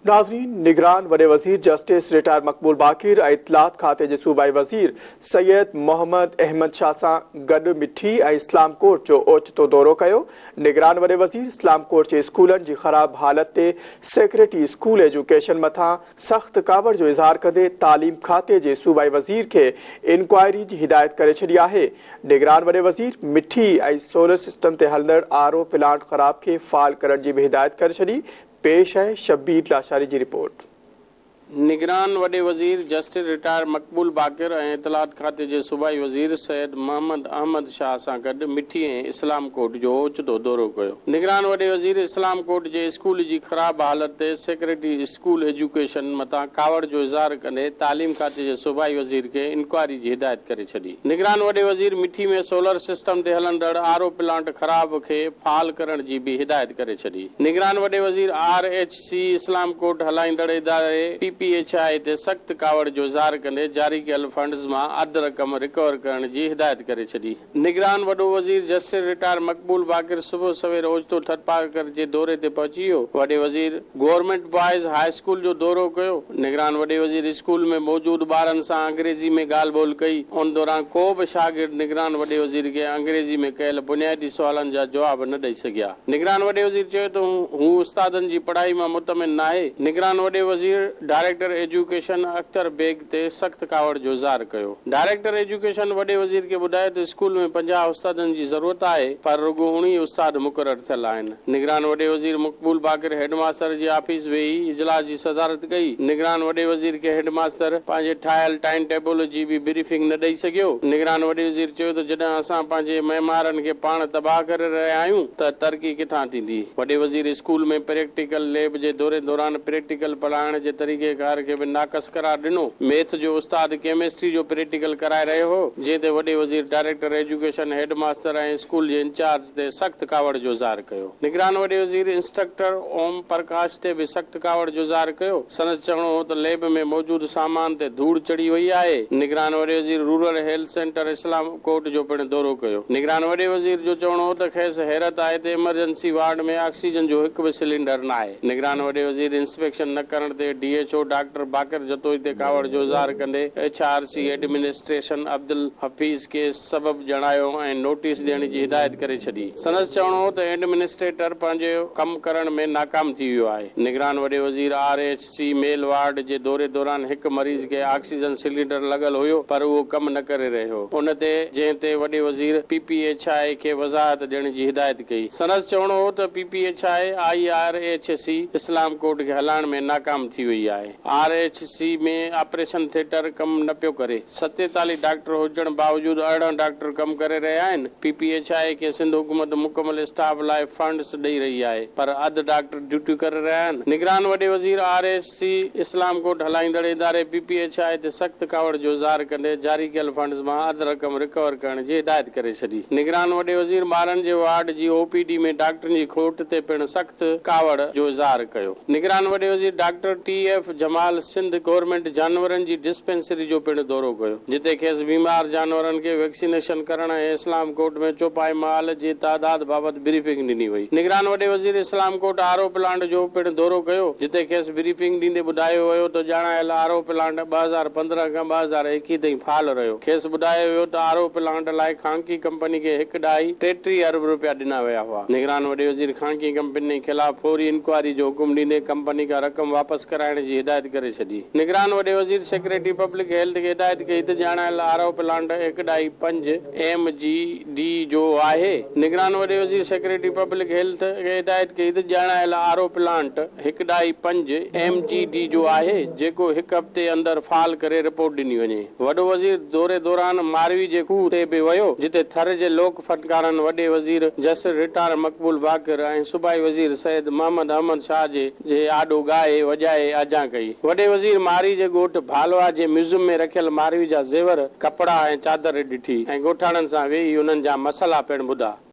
नाज़रीन, निगरान वॾे वज़ीर जस्टिस रिटायर मक़बूल बाक़िर ऐं इत्तलात खाते जे सूबाई वज़ीर सैयद मोहम्मद अहमद शाह सां गॾु मिठी ऐं इस्लाम कोट जो ओचितो दौरो कयो। निगरान वॾे वज़ीर इस्लाम कोट जे स्कूलनि जी ख़राब हालत ते सेक्रेटरी स्कूल एजुकेशन मथां सख़्त कावड़ जो इज़हार कंदे तालीम खाते जे सूबाई वज़ीर खे इंक्वायरी जी हिदायत करे छॾी आहे। निगरान वॾे वज़ीर मिठी ऐं सोलर सिस्टम ते हलंदड़ आरओ प्लांट ख़राब खे फ़ाल करण जी बि हिदायत करे छॾी। पेश है शब्बीर लाशारी की रिपोर्ट। निगरान वॾे वज़ीर जस्टिस रिटायर मक़बूल बाक़िर ऐं इत्तलात खाते जे सूबाई वज़ीर सैयद मोहम्मद अहमद शाह सां गॾु मिठी ऐं इस्लाम कोट जो ओचितो दौरो कयो। निगरान वॾे वज़ीर इस्लाम कोट जे स्कूल जी ख़राब हालत ते सेक्रेटरी स्कूल एजुकेशन मथां कावड़ जो इज़हार कंदे तालीम खाते जे सूबाई वज़ीर खे इंक्वायरी जी हिदायत करे छॾी। निगरान वॾे वज़ीर मिठी में सोलर सिस्टम ते हलंदड़ आरओ प्लांट ख़राब खे फ़ाल करण जी बि हिदायत करे छॾी। निगरान वॾे वज़ीर RHC इस्लाम कोट हलाईंदड़ इदारे PPHI ते सख़्त कावड़ जो इज़हार कंदे जारी कयल फंड्स मां अधु रक़म रिकवर करण जी हिदायत करे छॾी। निगरान वॾो वज़ीर जस्टिस रिटायर मक़बूल बाक़िर सुबुह सवेर ओचितो थरपाकर जे दौरे ते पहुची वियो। वॾे वज़ीर गवर्नमेंट बॉयज़ हाई स्कूल जो दौरो कयो। निगरान वॾे वज़ीर स्कूल में मौजूद ॿारनि सां अंग्रेज़ी में ॻाल्हि ॿोल कई। उन दौरान को बि शागिर्द निगरान वॾे वज़ीर खे अंग्रेज़ी में कयल बुनियादी सुवालनि जा जवाब न ॾेई सघिया। निगरान वॾे वज़ीर चयो त हू उस्तादनि जी पढ़ाई मां मुतमिन नाहे। निगरान वॾे वज़ीर डायरेक्टर एजुकेशन अख्तर बेग ते सख़्त कावड़ जो इज़हार कयो। डायरेक्टर एजुकेशन वॾे वज़ीर खे ॿुधायो त स्कूल में 50 उस्तादनि जी ज़रूरत आहे, पर रुगो 19 उस्ताद मुक़रर थियल आहिनि। निगरान वॾे वज़ीर मक़बूल बाक़िर हेडमास्टर जी ऑफिस वेही इजलास जी सदारत कई। निगरान वॾे वज़ीर खे हेडमास्टर पंहिंजे ठाहियल टाइम टेबल जी बि ब्रीफिंग न ॾेई सघियो। निगरान वॾे वज़ीर चयो त जॾहिं असां पंहिंजे महिमारनि खे पाण तबाह करे रहिया आहियूं त तरक़ी किथां थींदी। वॾे वज़ीर स्कूल में प्रैक्टिकल लैब जे दौरे दौरान प्रैक्टिकल पढ़ाइण जे तरीक़ेकार खे बि नाक़स करार ॾिनो। मैथ जो उस्ताद केमिस्ट्री जो प्रैक्टिकल कराए रहियो हो, जंहिं ते वॾे वज़ीर डायरेक्टर एजुकेशन हेडमास्टर ऐं स्कूल जे इंचार्ज ते सख़्त कावड़ जो इज़हार कयो। निगरान वॾे वज़ीर इंस्ट्रक्टर ओम प्रकाश ते बि सख़्त कावड़ जो इज़हार कयो। संदसि चवणो हो त लैब में मौजूद सामान ते धूड़ चढ़ी वई आहे। निगरान वॾे वज़ीर रूरल हेल्थ सेंटर इस्लाम कोट जो पिणु दौरो कयो। निगरान वॾे वज़ीर जो चवणो हो त खेसि हैरत आहे त इमरजेंसी वार्ड में ऑक्सीजन जो हिकु बि सिलेंडर न आहे। निगरान वॾे वज़ीर इंस्पेक्शन न करण ते DHO डॉक्टर बाक़िर जतोई ते कावड़ जो इज़हार कंदे HRC एडमिनिस्ट्रेशन अब्दुल हफीज़ खे सबब जणायो ऐं नोटिस ॾियण जी हिदायत करे छॾी। संदसि चवणो हो त एडमिनिस्ट्रेटर पंहिंजो कमु करण में नाकाम थी वियो आहे। निगरान वॾे वज़ीर RHC मेल वार्ड जे दौरे दौरान हिकु मरीज़ खे ऑक्सीजन सिलेंडर लॻल हुयो, पर उहो कमु न करे रहियो। उन ते जंहिं ते वॾे वज़ीर PPHI खे वज़ाहत ॾियण जी हिदायत कई। संदसि चवणो हो त PPHI IRHC इस्लाम कोट खे हलाइण में नाकाम थी वई आहे। RHC में ऑपरेशन थिएटर कमु न पियो करे। 47 डॉक्टर हुजण बावजूद 18 डॉक्टर कमु करे रहिया आहिनि। PPHI खे सिंध हुकूमत मुकमल स्टाफ लाइ फंड्स ॾेई रही आहे, पर अधु डॉक्टर ड्यूटी करे रहिया आहिनि। निगरान वॾे वज़ीर RHC इस्लाम कोट हलाईंदड़ इदारे PPHI ते सख़्त कावड़ जो इज़हार कंदे जारी कयल फंड्स मां अधु रक़म रिकवर करण जी हिदायत करे छॾी। निगरान वॾे वज़ीर ॿारनि जे वार्ड जी OPD में डॉक्टरनि जी खोट ते पिणु सख़्त कावड़ जो इज़हार कयो। निगरान वॾे वज़ीर डॉक्टर TF जमाल सिंध गवर्नमेंट जानवरनि जी डिस्पेंसरी जो पिणु दौरो कयो, जिते खेसि बीमार जानवरनि खे वैक्सीनेशन करण ऐं इस्लाम कोट में चौपाई माल जी तादाद बाबति ब्रीफिंग ॾिनी वई। निगरान वॾे वज़ीर इस्लाम कोट आरओ प्लांट जो पिणु दौरो कयो, जिते खेसि ब्रीफिंग ॾींदे ॿुधायो वियो त ॼाणायल आरओ प्लांट 2015 खां 2021 ताईं फाल रहियो। खेसि ॿुधायो वियो त आरओ प्लांट लाइ खांकी कंपनी खे 1.33 अरब रुपया ॾिना विया हुआ। निगरान वॾे वज़ीर खांकी कंपनी ख़िलाफ़ फौरी इंक्वायरी जो हुकुम ॾींदे कंपनी खां रक़म वापसि कराइण जी हिदायत करे छॾी। निगरान वॾे वज़ीर सेक्रेटरी पब्लिक हेल्थ खे हिदायत कई त ॼाणायल आरओ प्लांट 1.5 MGD जो आहे। निगरान वॾे वज़ीर सेक्रेटरी पब्लिक हेल्थ खे हिदायत कई त ॼाणायल आरओ प्लांट 1.5 MGD जो आहे, जेको हिकु हफ़्ते अंदरि फाल करे रिपोर्ट ॾिनी वञे। वॾो वज़ीर दौरे दौरान मारवी जे खूह ते बि वियो, जिते थर जे लोक फनकारनि वॾे वज़ीर जस्टिस रिटायर मक़बूल बाक़िर ऐं सूबाई वज़ीर सैयद मोहम्मद अहमद शाह जे आॾो ॻाए वॼाए आजा कई। वॾे वज़ीर मारी जे ॻोठ भालवा जे म्यूज़ियम में रखियल मारवी जा ज़ेवर, कपड़ा ऐं चादर ॾिठी ऐं ॻोठाणनि सां वेही उन्हनि जा मसइला पिणु ॿुधा।